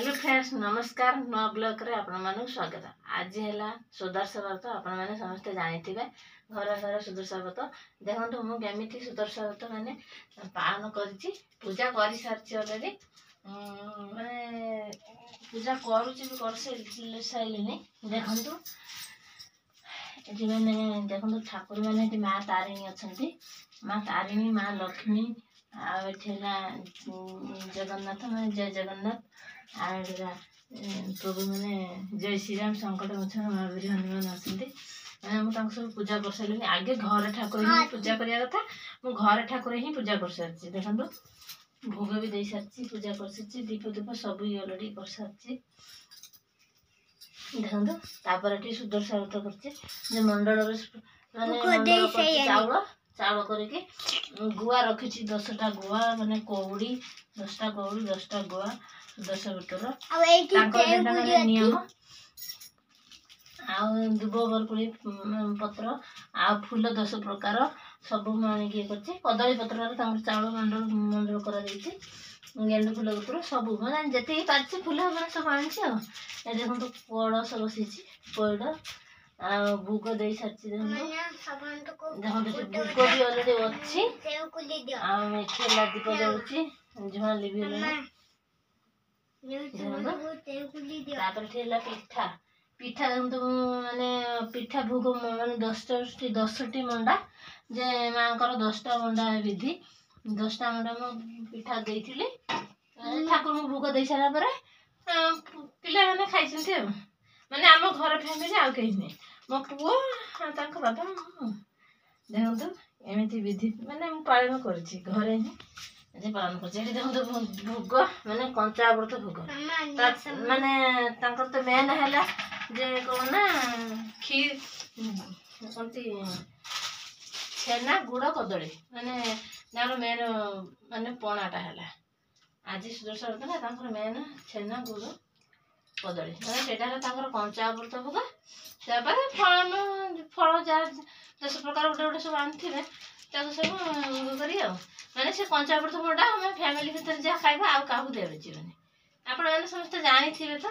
Hello friends नमस्कार नुआ blog रे आपण मानु स्वागत। आज है सुदर्शन व्रत आपण माने समस्त जानी घर घर सुदर्शन व्रत देखो मु केमिति सुदर्शन व्रत माने पालन करिछि पूजा कर सारछि ऑलरेडी माने पूजा करूछि भी कर साइलिनी देखंतु एठी माने देखंतु ठाकुर माने एठी मां तारिणी अछंती मां तारिणी मां लक्ष्मी आ एठेला जगन्नाथ माने जय जगन्नाथ आ प्रभु मैंने जय श्री राम संकट मोचन महावीर हनुमान आसती मैंने सब पूजा कर सारे आगे घर ठाकुर ही पूजा करवा कथा मु घर ठाकुर ही पूजा कर सारी देखो भोग भी दे सारी पूजा कर सारी दीप दीप सब अलरेडी कर सारी देखो सुदर्शन व्रत कर मंडल चाउल चाउल करके गुआ रखी 10टा गुआ माने कौड़ी 10टा कौड़ी 10टा गुआ सुदर्शन व्रतर नियम दुब बरकुड़ी पत्र आ फूल 10 प्रकार सब आनिक कदली पत्र चाउल मंडल मंडल कर गेंडू फूल पत्र सब मैंने जी पार्टी फूल मैंने सब आनी देखो कलश बसी पैड़ आ भोग दे सारी देखो भोग भी अलरेडी अच्छी खेला दीप जाऊँगी झुआ लिभी पिठा पिठा देखो माने पिठा भोग माने 10टी मंडा जे माँ 10टा मंडा विधि 10टा मंडा मो पिठा देइथिली ठाकुर भोग दे सारा पर पिला माने खाइछन्ती माने आम घर फैमिली आ कहीं नहीं मो पुओ बाबा देखो एमती विधि माने पालन करे ही पालन कर देखो भोग माने कंचाव्रत भोग माने तो मेन है जे कौन ना खीर कौनती छेना गुड़ कदली माने मेन माने पणाटा है आज सुदर्शन व्रत ना मेन छेना गुड़ कदली माने कंचाव्रत भोग फल फल जहाँ 10 प्रकार गोटे गोटे सब आनी सब कर माने से कंचाव्रत मोटा आम फैमिली भर जहाँ खाइबा आ क्या देवे मैंने आपण मैंने समस्त जानी थे तो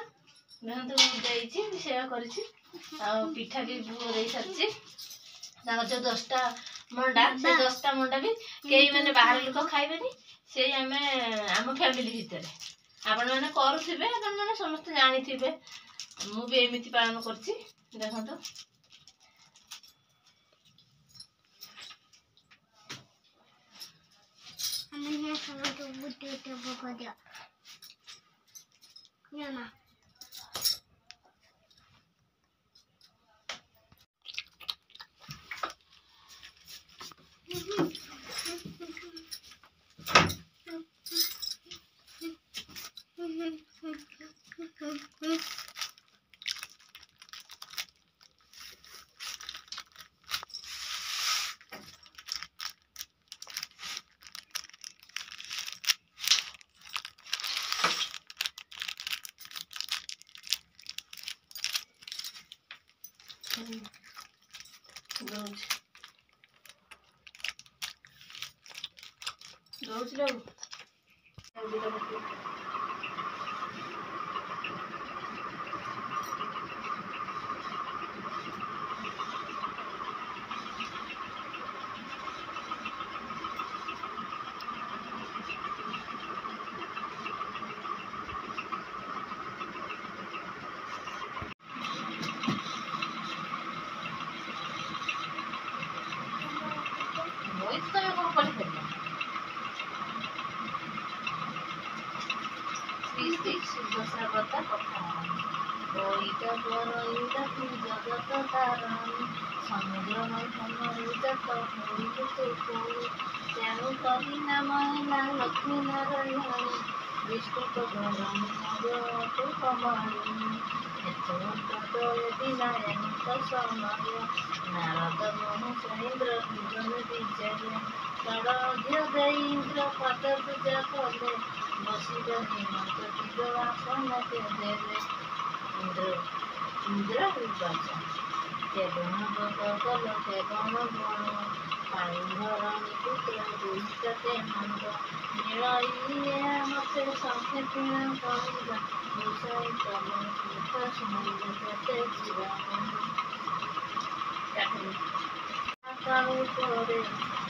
देखते सेवा करा भी दे सारी जो 10टा मंडा से 10टा मंडा भी कई मैंने बाहर लोक खाइबे से आम आम फैमिली भितर आपण मैंने करुवे आपण मैंने समस्त जानी थे मु भी एमती पालन कर देखो सुदर्शन व्रत कथा जगत तारणी समुद्र तेणु कही नाम लक्ष्मी नारायण विष्णु समय नारद महेन्द्र विजय इंद्र पद पूजा कले बसी हेमंत आसन के देवे इंद्र के गण कल के गण गण पाणी पुत्र दुईटे मंद नील मत संखे पीण कहवा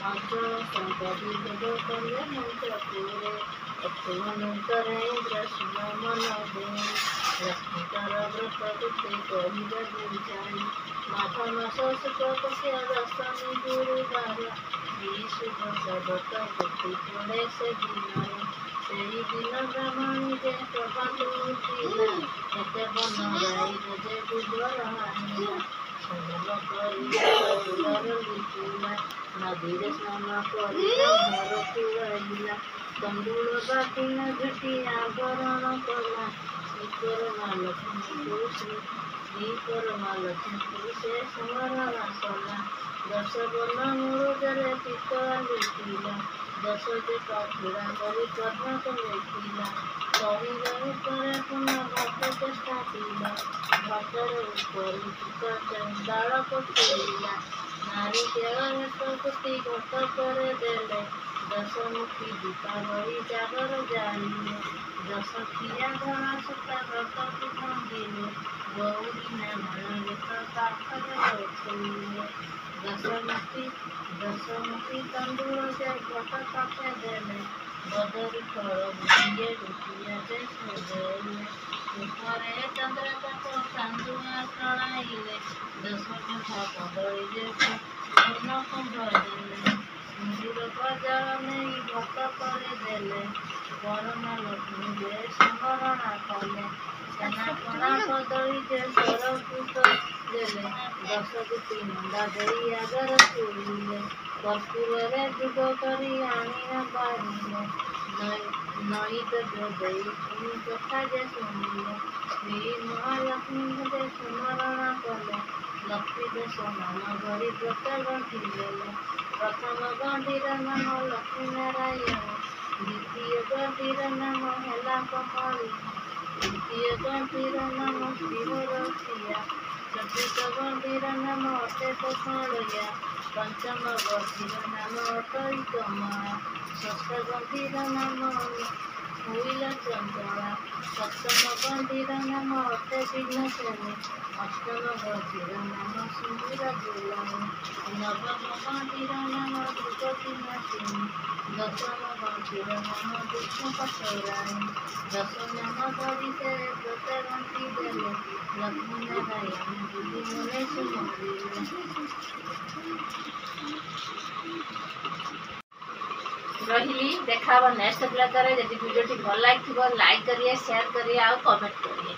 ଅଞ୍ଚଳ ସମ୍ପତ୍ତି ଭୋଗ କଲେ ମଞ୍ଚ ପୁରେ ଅନ୍ତରେ ଇନ୍ଦ୍ର ଶୁଣ ମନ ଦେଇ ଲକ୍ଷ୍ମୀଙ୍କର ବ୍ରତ କେତେ କହିବା ବୁଝାଇ ମାଘ ମାସ ଶୁକ୍ଳ ପକ୍ଷ ଦଶମୀ ଗୁରୁବାର ଶ୍ରୀ ଶୁଭ ଶବତ ଗୋଟି ପଡ଼େ ସେ ଦିନରେ ସେହି ଦିନ ବ୍ରାହ୍ମଣୀ ଯେ ପ୍ରଭାତ ଉଠିଲା କେତେ ବନ ଗାଈର ଯେ ଗୋବର ଆଣିଲା ସଂଗ୍ରହ କରି ଲିପିଲା ନଦୀରେ ସ୍ନାନ କରି ଘରକୁ ଆଇଲା ତଣ୍ଡୁଳ ବାଟିଣା ଝୁଟି ଆବରଣ କଲା ଶ୍ରୀକର ମା ଲକ୍ଷ୍ମୀଙ୍କୁ ଶ୍ରୀକର ମା ଲକ୍ଷ୍ମୀଙ୍କୁ ସେ ସ୍ମରଣ କଲା ଦଶ ବର୍ଣ୍ଣ ମୂଳରେ ପିତଳା ଲିପିଲା ଦଶ ଯେ ପାଖୁଡ଼ା କରି ପଦ୍ମକୁ ଲେଖିଲା ଶରୀର ଉପରେ ପୁନଃ ଘଟକୁ ସ୍ଥାପିଲା ଘଟର ଉପରୁ ଡାଳ ପକେଇଲା ନାରିକେଳ ବେତ କୁଟି ଘଟ ପରେ ଦେଲେ ଦଶମୁଖୀ ଦୀପାବଳି ଜାଗର ଜାଳିଲେ ଦଶଖିଆ ଧଳା ସୂତା ବ୍ରତକୁ ଭାଙ୍ଗିଲେ ଗୌରୀ ନାରାୟଣ ବେତ ପାଖରେ ରଖେଇଲେ ଦଶମୁଖୀ ତଣ୍ଡୁଳ ଯେ ଘଟ ପାଖେ ଦେଲେ ବଦରି ଫଳ ଗୋଟିଏ ଗୋଟିଏ ଯେ ସଜେଇଲେ ଉପରେ ଚନ୍ଦ୍ରକାନ୍ତ ଚାନ୍ଦୁଆ ପ୍ରଣାଇଲେ ଦଶମୁଖା କଦଳୀ ଯେ ପୂର୍ଣ୍ଣ କୁମ୍ଭ ଦେଲେ ସିନ୍ଦୁର ପ୍ରଜଳ ନେଇ ଭକ୍ତ କରି ଦେଲେ ପରମା ଲକ୍ଷ୍ମୀ ଯେ ସ୍ମରଣା କଲେ ଛେନାପଣା କଦଳୀ ଯେ ସରପୁତ ଦେଲେ ଦଶଗୋଟି ମଣ୍ଡା ଦେଇ ଆଗର ତୁଳିଲେ କର୍ପୂରରେ ଯୁଗ କରି ଆଣିଆ ବାଢ଼ିଲେ ନୈବେଦ୍ୟ ଦେଇ ପୁଣି କଥା ଯେ ଶୁଣିଲେ ଶ୍ରୀ ମହାଲକ୍ଷ୍ମୀ ଯେ ସ୍ମରଣା କଲେ ଲକ୍ଷ୍ମୀ ଦେଶ ନାମ ଧରି ବ୍ରତ ଗଣ୍ଠିଲେ ପ୍ରଥମ ଗଣ୍ଠିର ନାମ ଲକ୍ଷ୍ମୀ ନାରାୟଣ ଦ୍ୱିତୀୟ ଗଣ୍ଠିର ନାମ ହେଲା କମଳି ତୃତୀୟ ଗଣ୍ଠିର ନାମ ଶ୍ରୀହରସିଆ ଚତୁର୍ଥ ଗଣ୍ଠିର ନାମ ଅଟେ ପଖାଳିଆ ପଞ୍ଚମ ଗଣ୍ଠିର ନାମ ଅଟଇ କମଳା ଷଷ୍ଠ ଗଣ୍ଠିର ନାମ ହୋଇଲା ଚଞ୍ଚଳା ସପ୍ତମ ଗଣ୍ଠିର ନାମ ଅଟେ ବିଘ୍ନସେନୀ ଅଷ୍ଟମ ଗଣ୍ଠିର ନାମ ସିନ୍ଦୁର ବୁଲାଣି ନବମ ଗଣ୍ଠିର ନାମ ଦ୍ରୁପଦୀ ନାସିନୀ ଦଶମ ଗଣ୍ଠିର ନାମ ବିଷ୍ଣୁ ପଟରାଣୀ ଦଶ ନାମ ଧରି ସେ ବ୍ରତ ଗଣ୍ଠି ଦେଲେ ଲକ୍ଷ୍ମୀ ନାରାୟଣ ବୁଲି ମନେ ସୁମରିଲେ रही देखा नेक्स्ट ब्लॉग रे। यदि वीडियो टी भल लगी लाइक करिए, शेयर करिए, और कमेंट करिए।